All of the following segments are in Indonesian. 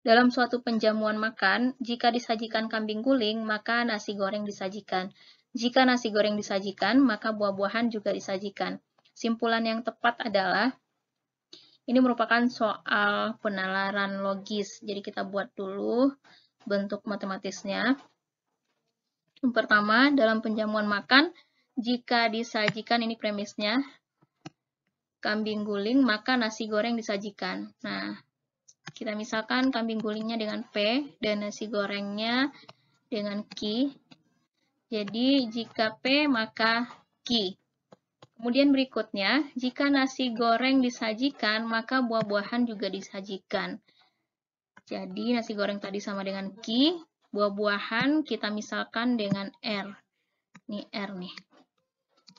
Dalam suatu penjamuan makan, jika disajikan kambing guling, maka nasi goreng disajikan. Jika nasi goreng disajikan, maka buah-buahan juga disajikan. Simpulan yang tepat adalah, ini merupakan soal penalaran logis. Jadi kita buat dulu bentuk matematisnya. Yang pertama, dalam penjamuan makan, jika disajikan, ini premisnya, kambing guling, maka nasi goreng disajikan. Nah, kita misalkan kambing gulingnya dengan P dan nasi gorengnya dengan Q. Jadi, jika P, maka Q. Kemudian berikutnya, jika nasi goreng disajikan, maka buah-buahan juga disajikan. Jadi, nasi goreng tadi sama dengan Q, buah-buahan kita misalkan dengan R. Ini R nih.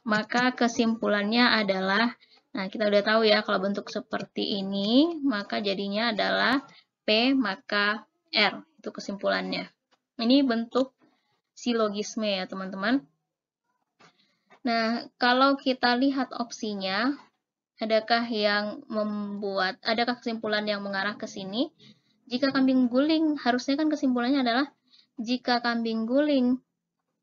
Maka kesimpulannya adalah, nah kita udah tahu ya kalau bentuk seperti ini, maka jadinya adalah P maka R. Itu kesimpulannya. Ini bentuk silogisme ya teman-teman. Nah, kalau kita lihat opsinya, adakah kesimpulan yang mengarah ke sini? Jika kambing guling, harusnya kan kesimpulannya adalah jika kambing guling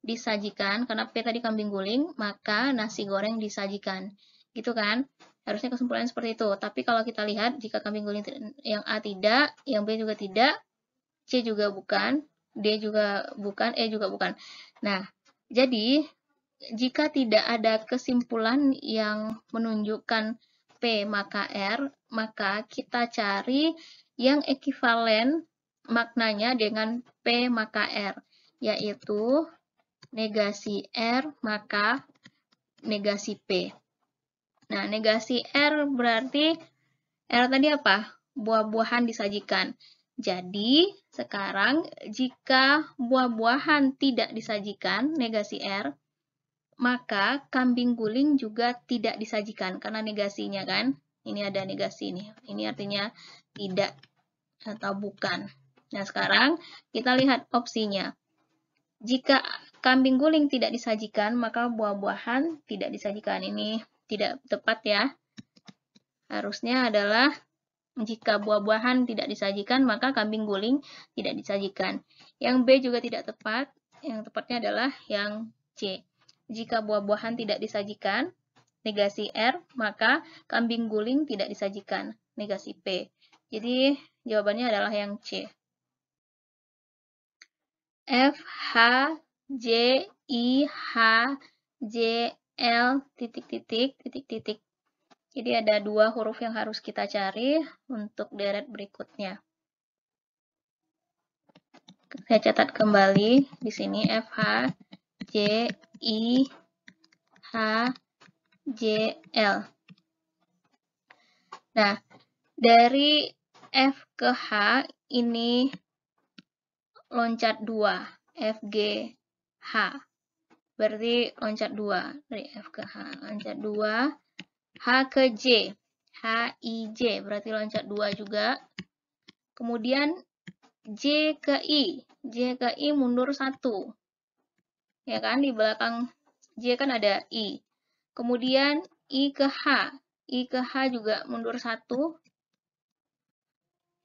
disajikan, karena P tadi kambing guling, maka nasi goreng disajikan. Gitu kan? Harusnya kesimpulannya seperti itu. Tapi kalau kita lihat, jika kambing guling yang A tidak, yang B juga tidak, C juga bukan, D juga bukan, E juga bukan. Nah, jadi jika tidak ada kesimpulan yang menunjukkan P maka R, maka kita cari yang ekivalen maknanya dengan P maka R, yaitu negasi R maka negasi P. Nah, negasi R berarti R tadi apa? Buah-buahan disajikan. Jadi, sekarang jika buah-buahan tidak disajikan, negasi R, maka kambing guling juga tidak disajikan karena negasinya kan. Ini ada negasi nih. Ini artinya tidak atau bukan. Nah, sekarang kita lihat opsinya. Jika kambing guling tidak disajikan, maka buah-buahan tidak disajikan. Ini tidak tepat ya. Harusnya adalah jika buah-buahan tidak disajikan, maka kambing guling tidak disajikan. Yang B juga tidak tepat. Yang tepatnya adalah yang C. Jika buah-buahan tidak disajikan, negasi R, maka kambing guling tidak disajikan, negasi P. Jadi, jawabannya adalah yang C. F, H, J, I, H, J, L, titik, titik, titik, titik. Jadi ada dua huruf yang harus kita cari untuk deret berikutnya. Saya catat kembali di sini F, H, J, I, H, J, L. Nah, dari F ke H ini loncat 2, F, G, H. Berarti loncat 2 dari F ke H. Loncat 2. H ke J. H, I, J. Berarti loncat 2 juga. Kemudian J ke I. J ke I mundur 1. Ya kan, di belakang J kan ada I. Kemudian I ke H. I ke H juga mundur 1.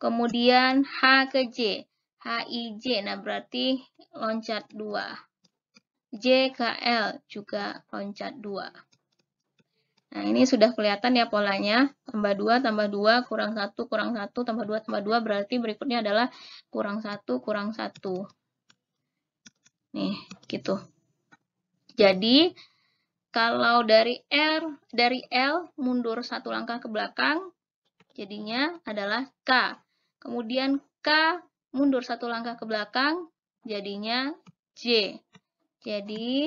Kemudian H ke J. H, I, J. Nah, berarti loncat 2. J ke L juga loncat 2. Nah, ini sudah kelihatan ya polanya. Tambah 2, tambah 2, kurang 1, kurang 1, tambah 2, tambah 2. Berarti berikutnya adalah kurang 1, kurang 1. Nih, gitu. Jadi, kalau dari L mundur 1 langkah ke belakang, jadinya adalah K. Kemudian K mundur 1 langkah ke belakang, jadinya J. Jadi,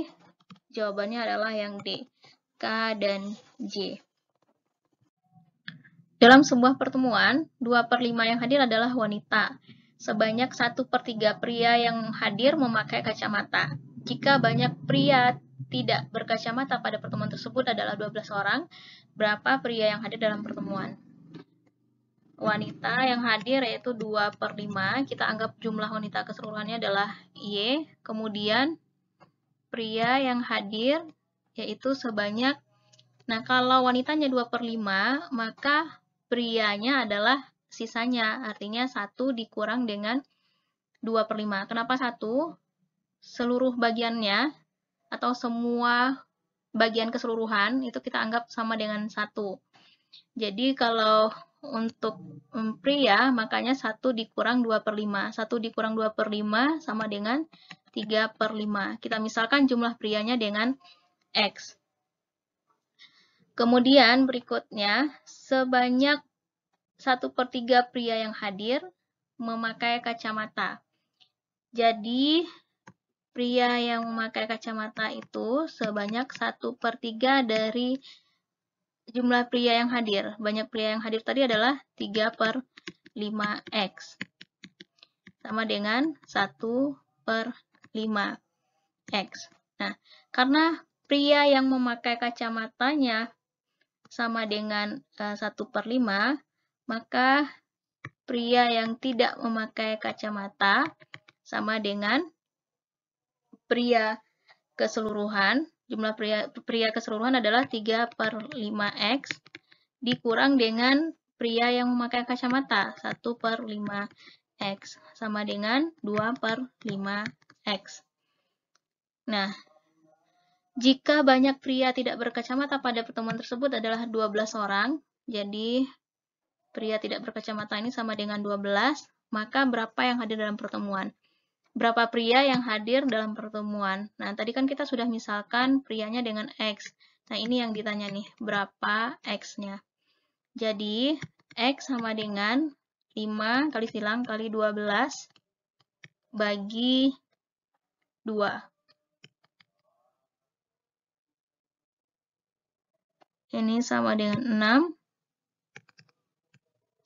jawabannya adalah yang D. K dan J. Dalam sebuah pertemuan, 2/5 yang hadir adalah wanita. Sebanyak 1/3 pria yang hadir memakai kacamata. Jika banyak pria tidak berkacamata pada pertemuan tersebut adalah 12 orang, berapa pria yang hadir dalam pertemuan? Wanita yang hadir yaitu 2/5, kita anggap jumlah wanita keseluruhannya adalah Y, kemudian pria yang hadir yaitu sebanyak, nah kalau wanitanya 2/5, maka prianya adalah sisanya. Artinya 1 dikurang dengan 2/5. Kenapa 1? Seluruh bagiannya atau semua bagian keseluruhan itu kita anggap sama dengan 1. Jadi kalau untuk pria, makanya 1 dikurang 2/5. 1 dikurang 2/5 sama dengan 3/5. Kita misalkan jumlah prianya dengan X. Kemudian berikutnya, sebanyak 1/3 pria yang hadir memakai kacamata. Jadi, pria yang memakai kacamata itu sebanyak 1/3 dari jumlah pria yang hadir. Banyak pria yang hadir tadi adalah 3/5X. Sama dengan 1/5X. Nah, karena pria yang memakai kacamatanya sama dengan 1/5, maka pria yang tidak memakai kacamata sama dengan pria keseluruhan. Jumlah pria keseluruhan adalah 3/5X dikurang dengan pria yang memakai kacamata, 1/5X sama dengan 2/5X. Nah, jika banyak pria tidak berkacamata pada pertemuan tersebut adalah 12 orang, jadi pria tidak berkacamata ini sama dengan 12, maka berapa yang hadir dalam pertemuan? Berapa pria yang hadir dalam pertemuan? Nah, tadi kan kita sudah misalkan prianya dengan X. Nah, ini yang ditanya nih, berapa X-nya? Jadi, X sama dengan 5 kali silang kali 12 bagi 2. Ini sama dengan 6,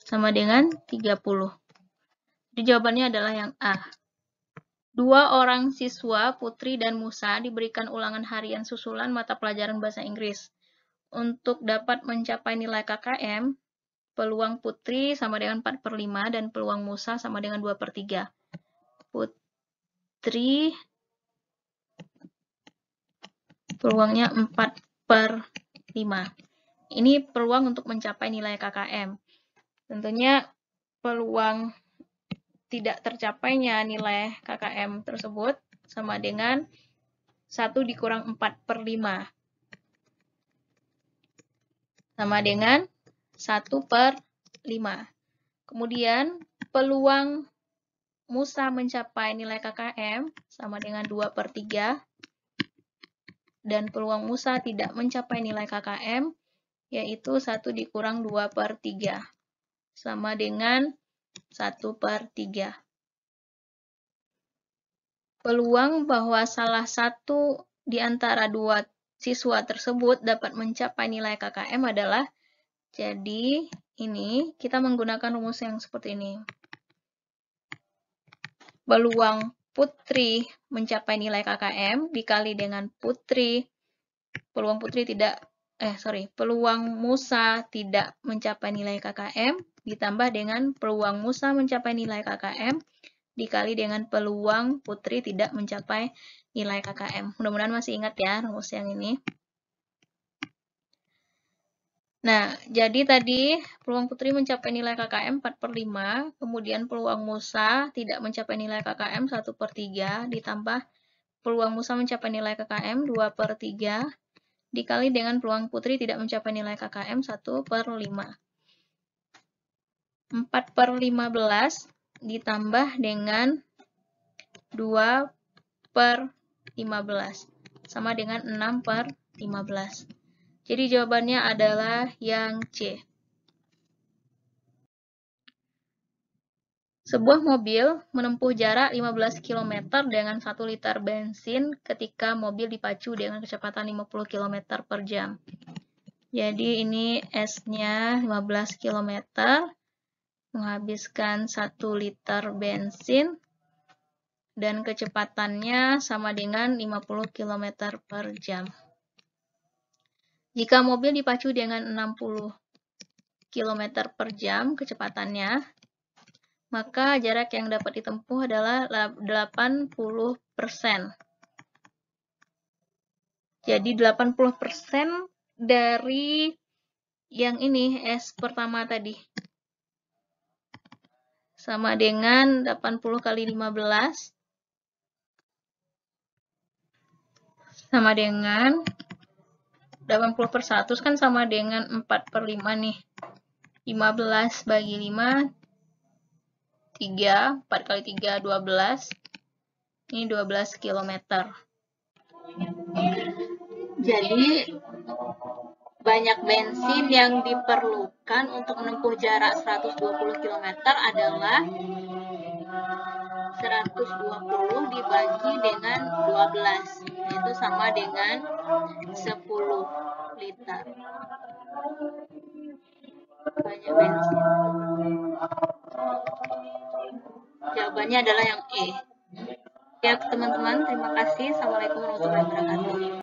sama dengan 30. Jadi jawabannya adalah yang A. 2 orang siswa, Putri dan Musa, diberikan ulangan harian susulan mata pelajaran bahasa Inggris. Untuk dapat mencapai nilai KKM, peluang Putri sama dengan 4/5 dan peluang Musa sama dengan 2/3. Putri peluangnya 4/5. Ini peluang untuk mencapai nilai KKM. Tentunya peluang tidak tercapainya nilai KKM tersebut sama dengan 1 dikurang 4/5. Sama dengan 1/5. Kemudian peluang Musa mencapai nilai KKM sama dengan 2/3. Dan peluang Musa tidak mencapai nilai KKM yaitu 1 dikurang 2/3. Sama dengan 1/3. Peluang bahwa salah satu di antara 2 siswa tersebut dapat mencapai nilai KKM adalah, jadi ini kita menggunakan rumus yang seperti ini. Peluang Putri mencapai nilai KKM dikali dengan peluang Musa tidak mencapai nilai KKM ditambah dengan peluang Musa mencapai nilai KKM dikali dengan peluang Putri tidak mencapai nilai KKM. Mudah-mudahan masih ingat ya rumus yang ini. Nah, jadi tadi peluang Putri mencapai nilai KKM 4/5, kemudian peluang Musa tidak mencapai nilai KKM 1/3, ditambah peluang Musa mencapai nilai KKM 2/3, dikali dengan peluang Putri tidak mencapai nilai KKM 1/5. 4/15 ditambah dengan 2/15, sama dengan 6/15. Jadi jawabannya adalah yang C. Sebuah mobil menempuh jarak 15 km dengan 1 liter bensin ketika mobil dipacu dengan kecepatan 50 km per jam. Jadi ini S-nya 15 km, menghabiskan 1 liter bensin, dan kecepatannya sama dengan 50 km per jam. Jika mobil dipacu dengan 60 km per jam kecepatannya, maka jarak yang dapat ditempuh adalah 80%. Jadi 80% dari yang ini, S pertama tadi. sama dengan 80 kali 15 sama dengan 80/100 kan sama dengan 4/5 nih. 15 bagi 5, 3, 4 kali 3, 12. Ini 12 km. Jadi, banyak bensin yang diperlukan untuk menempuh jarak 120 km adalah 120 dibagi dengan 12, yaitu sama dengan 10 liter. Banyak bensin. Jawabannya adalah yang E. Ya, teman-teman, terima kasih. Assalamualaikum warahmatullahi wabarakatuh.